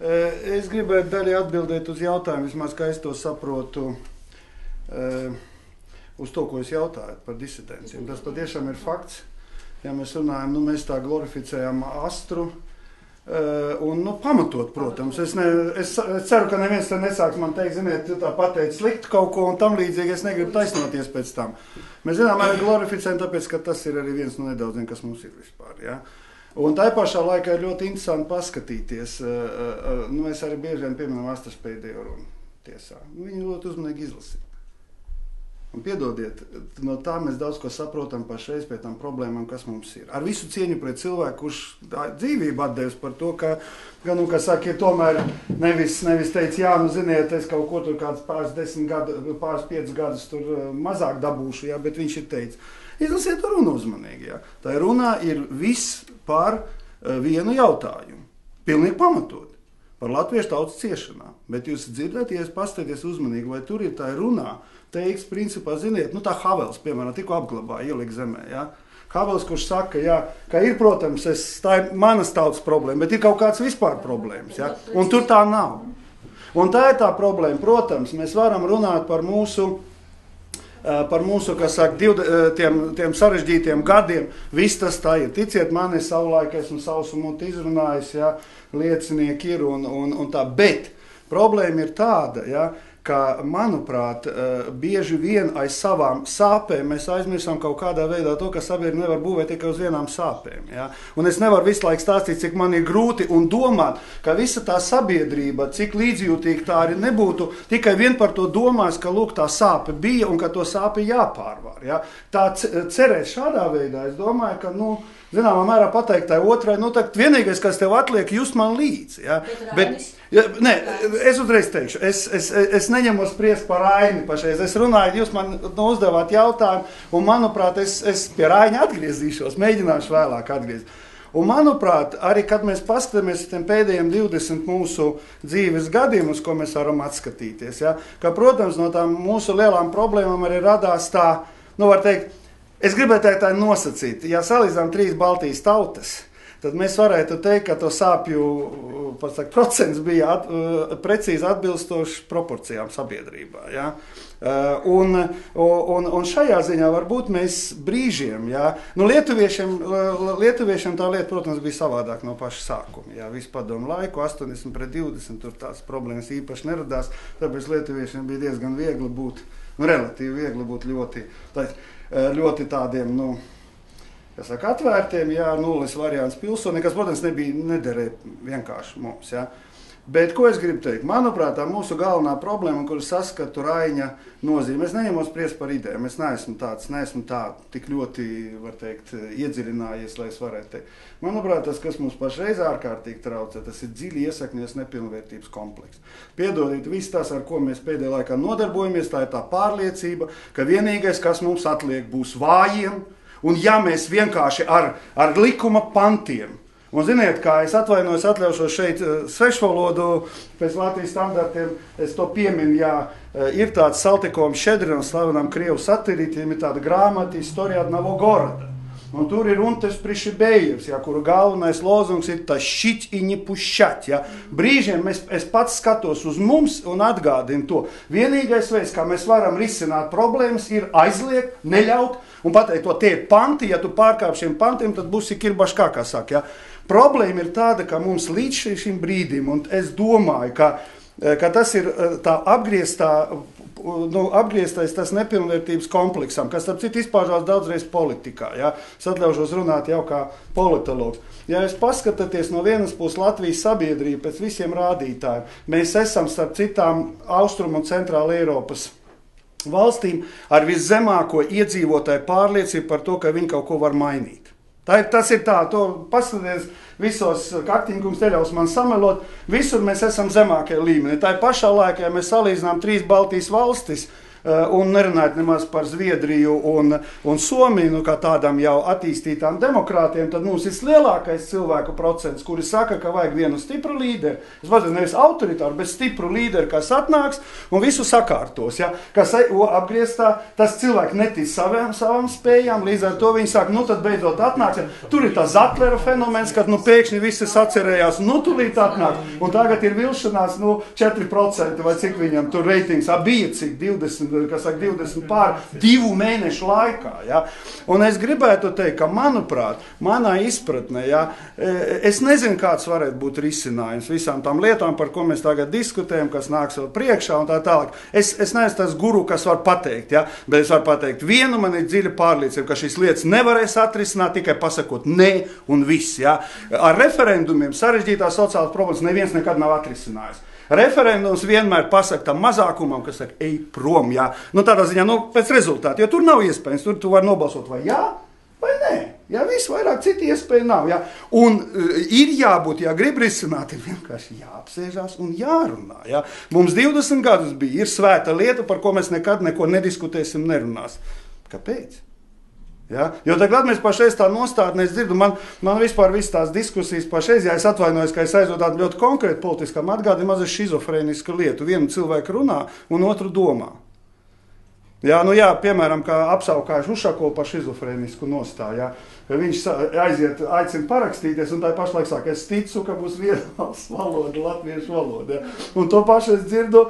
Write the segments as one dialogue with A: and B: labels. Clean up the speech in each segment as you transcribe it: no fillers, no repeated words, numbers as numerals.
A: Es gribētu daļai atbildēt uz jautājumu, vismaz kā es to saprotu, uz to, ko jūs jautājat par disidenciju. Tas patiešām ir fakts. Ja mēs runājam, mēs tā glorificējam Astru, un pamatot, protams. Es ceru, ka neviens te nesāks man teikt, ziniet, tu tā pateici sliktu kaut ko un tam līdzīgi, es negribu taisnoties pēc tam. Mēs zinām, arī glorificējam, tāpēc, ka tas ir arī viens no nedaudziem, kas mums ir vispār, ja? Un tā pašā laikā ir ļoti interesanti paskatīties. Mēs arī bieži vien pieminam Astras pēdējo runu tiesā. Viņi ļoti uzmanīgi izlasīja. Un piedodiet, no tā mēs daudz ko saprotam pašreiz pie tām problēmām, kas mums ir. Ar visu cieņu pret cilvēku, kurš dzīvību atdevis par to, ka saka, ir tomēr nevis teica, jā, ziniet, es kaut ko tur kāds pāris 5 gadus tur mazāk dabūšu, jā, bet viņš ir teicis, izlasiet to runu uzmanīgi, jā. Tā runā ir viss par vienu jautājumu, pilnīgi pamatot, par latviešu tautas ciešanām. Bet jūs dzirdat, ja es paskaties uzmanīgi, vai tur ir tā runā, teiks, principā, ziniet, tā Havels, piemēram, tikko apglabāja, ielika zemē, ja? Havels, kurš saka, jā, ka ir, protams, tā ir manas tautas problēma, bet ir kaut kāds vispār problēmas, ja? Un tur tā nav. Un tā ir tā problēma, protams, mēs varam runāt par mūsu, kas saka, tiem sarežģītiem gadiem, viss tas tā ir. Ticiet man, es savulaik esmu sausumot izrunājis, ja? Liecinieki ir un tā, bet problēma ir tāda, ja? Ka, manuprāt, bieži vien aiz savām sāpēm mēs aizmirsām kaut kādā veidā to, ka sabiedrība nevar būvēt tikai uz vienām sāpēm. Ja? Un es nevaru visu laiku stāstīt, cik man ir grūti un domāt, ka visa tā sabiedrība, cik līdzjūtīgi tā arī nebūtu, tikai vien par to domās, ka lūk, tā sāpe bija un ka to sāpi jāpārvar. Ja? Tā cerēt šādā veidā, es domāju, ka, zināmā mērā pateikt tai otrai, tagad vienīgais, kas tev atliek, just man līdzi. Ja? Es uzreiz teikšu, es neņemos spriest par Aini pašreiz. Es runāju, jūs man uzdevāt jautājumu, un manuprāt, es pie Aini atgriezīšos, mēģināšu vēlāk atgriezt. Un manuprāt, arī kad mēs paskatāmies uz tiem pēdējiem 20 mūsu dzīves gadiem, uz ko mēs varam atskatīties, ja? Ka, protams, no tām mūsu lielām problēmām arī radās tā, var teikt, es gribētu tā nosacīt, ja salīdzinām 3 Baltijas tautas, tad mēs varētu teikt, ka to sāpju procents bija precīzi atbilstoši proporcijām sabiedrībā. Ja? Un šajā ziņā varbūt mēs brīžiem, ja? Lietuviešiem tā lieta, protams, bija savādāk no paša sākuma. Ja? Visu padomu laiku, 80-20, tur tās problēmas īpaši neradās, tāpēc lietuviešiem bija diezgan viegli būt, relatīvi viegli būt ļoti tādiem, atvērtiem, jā, nulles variants pilsoni, kas, protams, nederēja vienkārši mums, jā. Bet, ko es gribu teikt? Manuprāt, tā mūsu galvenā problēma, kuru saskatu Raiņa nozīme, es neņemos spriest par idejām, es neesmu tā tik ļoti, var teikt, iedziļinājies, lai es varētu teikt. Manuprāt, tas, kas mums pašreiz ārkārtīgi traucē, tas ir dziļi iesakņojies nepilnvērtības komplekss. Piedodiet, viss tas, ar ko mēs pēdējā laikā nodarbojamies, tā ir tā pārliecība, ka vienīgais, kas mums atliek, būs vājiem, un ja mēs vienkārši ar likuma pantiem, un ziniet, kā es atvainojos, atļaušos šeit svešvalodu pēc Latvijas standartiem, es to pieminu, jā, ir tāds Saltikovs Šedrinam, slavenam krievu satirītiem, ir tāda grāmata Istorija od Novogoroda. Un tur ir Untes Prišibējevs, ja, kuru galvenais lozungs ir tašķiť i nepušķať. Ja. Brīžiem es pats skatos uz mums un atgādinu to. Vienīgais veids, kā mēs varam risināt problēmas, ir aizliegt, neļaut un pateikt to, tie ir panti, ja tu pārkāp šiem pantiem, tad būsi kirbaškā, kā saka. Ja. Problēma ir tāda, ka mums līdz šim brīdim, un es domāju, ka tas ir tā apgrieztais tas nepilnvērtības kompleksam, kas starp citu izpaužās daudzreiz politikā. Ja? Es atļaušos runāt jau kā politologs. Ja jūs paskatāties no vienas puses Latvijas sabiedrību pēc visiem rādītājiem, mēs esam starp citām Austrumu un Centrāla Eiropas valstīm ar viszemāko iedzīvotāju pārliecību par to, ka viņi kaut ko var mainīt. Tas ir tā, to paskatieties visos kaktiņkums teļaus man samelot, visur mēs esam zemākajā līmenī. Tā pašā laikā, ja mēs salīdzinām 3 Baltijas valstis, un nerunājot nemaz par Zviedriju un Somiju, nu kā tādām jau attīstītām demokrātiem, tad mums ir lielākais cilvēku procents, kuri saka, ka vajag vienu stipru līderi. Es vajag nevis autoritāru, bet stipru līderi, kas atnāks un visu sakārtos. Ja? Kas apgrieztā, tas cilvēki netic savam spējām, līdz ar to viņi saka, nu tad beidzot atnāks. Ja? Tur ir tā Zatlera fenomens, kad nu pēkšņi visi sacerējās, nu tūlīt atnāk. Un tagad ir vilšanās, 4% vai cik viņam tur reitings, bija cik 20 pār 2 mēnešu laikā. Ja? Un es gribētu teikt, ka, manuprāt, manā izpratnē, ja, es nezinu, kāds varētu būt risinājums visām tām lietām, par ko mēs tagad diskutējam, kas nāks vēl priekšā un tā tālāk. Es neesmu tas guru, kas var pateikt, ja? Bet es varu pateikt vienu, man ir dziļa pārliecība, ka šīs lietas nevarēs atrisināt tikai pasakot nē un viss. Ja? Ar referendumiem sarežģītās sociālās problēmas neviens nekad nav atrisinājis. Referendums vienmēr pasaka tam mazākumam, kas saka, ej prom, jā. Nu, tādā ziņā, pēc rezultāta, jo tur nav iespējams, tur tu vari nobalsot vai jā, vai nē. Jā, viss vairāk citu iespēju nav, jā. Un ir jābūt, ja grib risināt, ir vienkārši jāapsēžās un jārunā, jā. Mums 20 gadus bija, ir svēta lieta, par ko mēs nekad neko nediskutēsim, nerunās. Kāpēc? Ja? Jo tagad mēs pašreiz tā nostādnē, es dzirdu, man vispār visas tās diskusijas pašreiz, ja es atvainojos, ka es aizdodu tādu ļoti konkrētu politiskām atgādījumu, mazliet šizofrēnisku lietu. Vienu cilvēku runā un otru domā. Jā, piemēram, kā apsaukājuši Ušakovu par šizofrēnisku nostāju. Ja? Viņš aicina parakstīties, un tā pašlaik saka, es ticu, ka būs vienvalsts valoda, latviešu valoda. Ja? Un to pašu es dzirdu,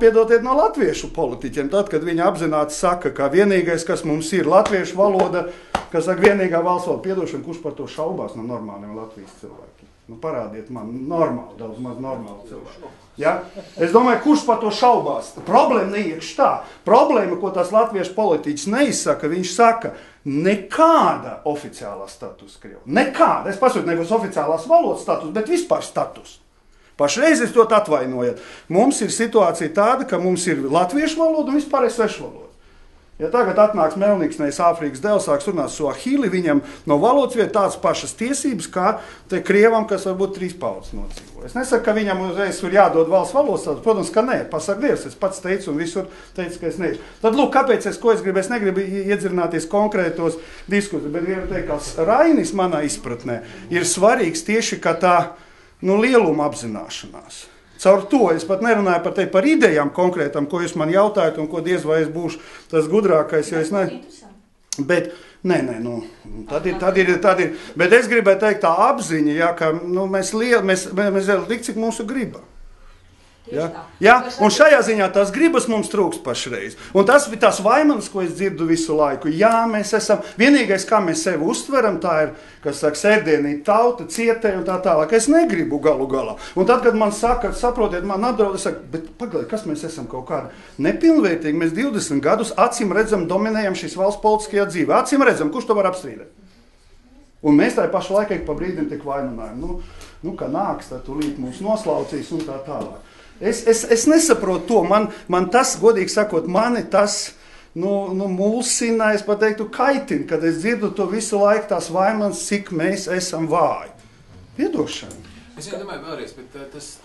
A: piedotiet no latviešu politiķiem, tad, kad viņi apzināti saka, ka vienīgais, kas mums ir latviešu valoda, kas saka, vienīgā valsts valoda, piedošana, kurš par to šaubās no normāliem Latvijas cilvēkiem. Parādiet man normāli, daudz maz normāli cilvēki. Ja? Es domāju, kurš par to šaubās? Problēma neiekš tā. Problēma, ko tās latviešu politiķis neizsaka, viņš saka, nekāda oficiālā status Krievu. Nekāda. Es pasūtu, nebūs oficiālās valodas status, bet vispār status. Pašreiz es to atvainojat. Mums ir situācija tāda, ka mums ir latviešu valoda un vispār ir svešu valoda. Ja tagad atnāks Melnīksnējs Āfrikas dēls, sāks runāt Suahili, viņam no valodas vieta tādas pašas tiesības, kā te Krievam, kas varbūt 3 paudzes nodzīvo. Es nesaku, ka viņam uzreiz ir jādod valsts valodas, protams, ka nē, pasaka Dievs, es pats teicu un visur teicu, ka es neesmu. Tad, lūk, kāpēc es gribu? Es negribu iedzirināties konkrētos diskusijos, bet gribu teikt, ka Rainis manā izpratnē ir svarīgs tieši kā tā, lieluma apzināšanās. Caur to es pat nerunāju par idejām konkrētam, ko jūs man jautājat un ko diez vai es būšu tas gudrākais, jo es ne... Bet, tad ir. Bet es gribēju teikt tā apziņa, ja, ka mēs tik, cik mūsu griba. Ja? Un šajā ziņā tās gribas mums trūkst pašreiz. Un tas ir tās vaimanas, ko es dzirdu visu laiku. Jā, mēs esam, vienīgais, kā mēs sevi uztveram, tā ir, kas saka, sērdienīt tauta, cietēji un tā tālāk. Es negribu galu galā. Un tad, kad man saka, saprotiet, man apdraud, es saku, bet pagaidiet, kas mēs esam kaut kādi nepilnvērtīgi. Mēs 20 gadus acīm redzam, dominējam šīs valsts politiskajā dzīvē. Acīm redzam, kurš to var apstrīdēt? Un mēs tā pašu laiku pa brīdim tik vaimanājam. Ka nāks, tad tūlīt mūs noslaucīs un tā tālāk. Es nesaprotu to, man tas, godīgi sakot, mani tas mulsina, es pateiktu, kaitina, kad es dzirdu to visu laiku tās vaimanas, cik mēs esam vāji. Piedošana.
B: Es domāju vēlreiz, bet kas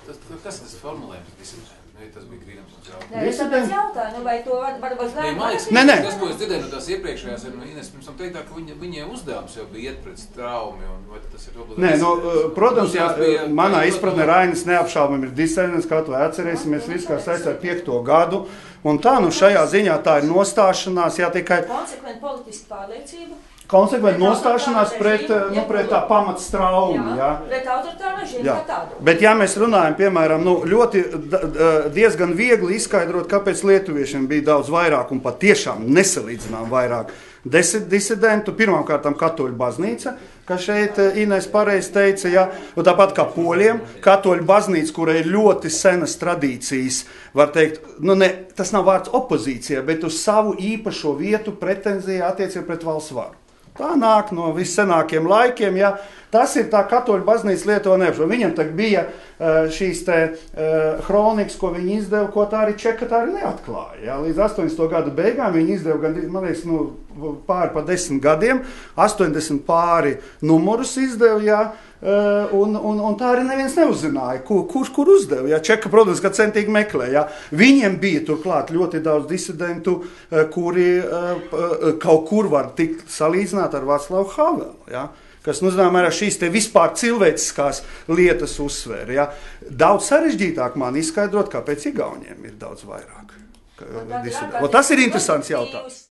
B: tas formulējums disidenti? Tas bija grīdams un jautājums.
C: Nē, es tāpēc jautāju, vai to var uzlēmt?
A: Nē.
B: Tas, ko es dzirdēju no tās iepriekšējās, Ines, pirms tam teiktā, ka viņiem uzdevums jau bija iet pret traumi, un vai tas ir obligāti?
A: Nē, protams, manā izpratnē Rainis neapšaubami ir disidents, kā to atcerēsimies, viss, kā saistā ar 5. gadu, un tā, šajā ziņā tā ir nostāšanās, jā, tikai...
C: Konsekventi politiska pārliecība.
A: Konsekventi nostāšanās pret tā pamats traumu. Jā.
C: Pret autoritāru režīmu kā tādu.
A: Bet ja mēs runājam, piemēram, ļoti diezgan viegli izskaidrot, kāpēc lietuviešiem bija daudz vairāk un pat tiešām nesalīdzinām vairāk disidentu. Pirmkārtām katoļu baznīca, ka šeit Ines pareizi teica, ja, un tāpat kā poļiem, katoļu baznīca, kurai ir ļoti senas tradīcijas, var teikt, tas nav vārds opozīcija, bet uz savu īpašo vietu pretenzija attiecībā pret valsts varu. Tā nāk no vissenākiem laikiem, ja, Tas ir tā katoļu baznīca lieto neapšaubāmi. Viņam tagad bija šīs te hronikas, ko viņi izdeva, ko tā arī čeka tā arī neatklāja. Ja? Līdz 80. gadu beigām viņi izdeva, man liekas, pāri pa 10 gadiem, 80 pāri numurus izdeva, ja? Un tā arī neviens neuzzināja, kur uzdeva. Ja? Čeka, protams, ka centīgi meklē. Ja? Viņiem bija turklāt ļoti daudz disidentu, kuri kaut kur var tikt salīdzināt ar Vaclavu Havelu. Ja? Kas, zināmā mērā, šīs te vispār cilvēciskās lietas uzsver. Ja? Daudz sarežģītāk man izskaidrot, kāpēc Igauniem ir daudz vairāk. Tas ir interesants jautājums.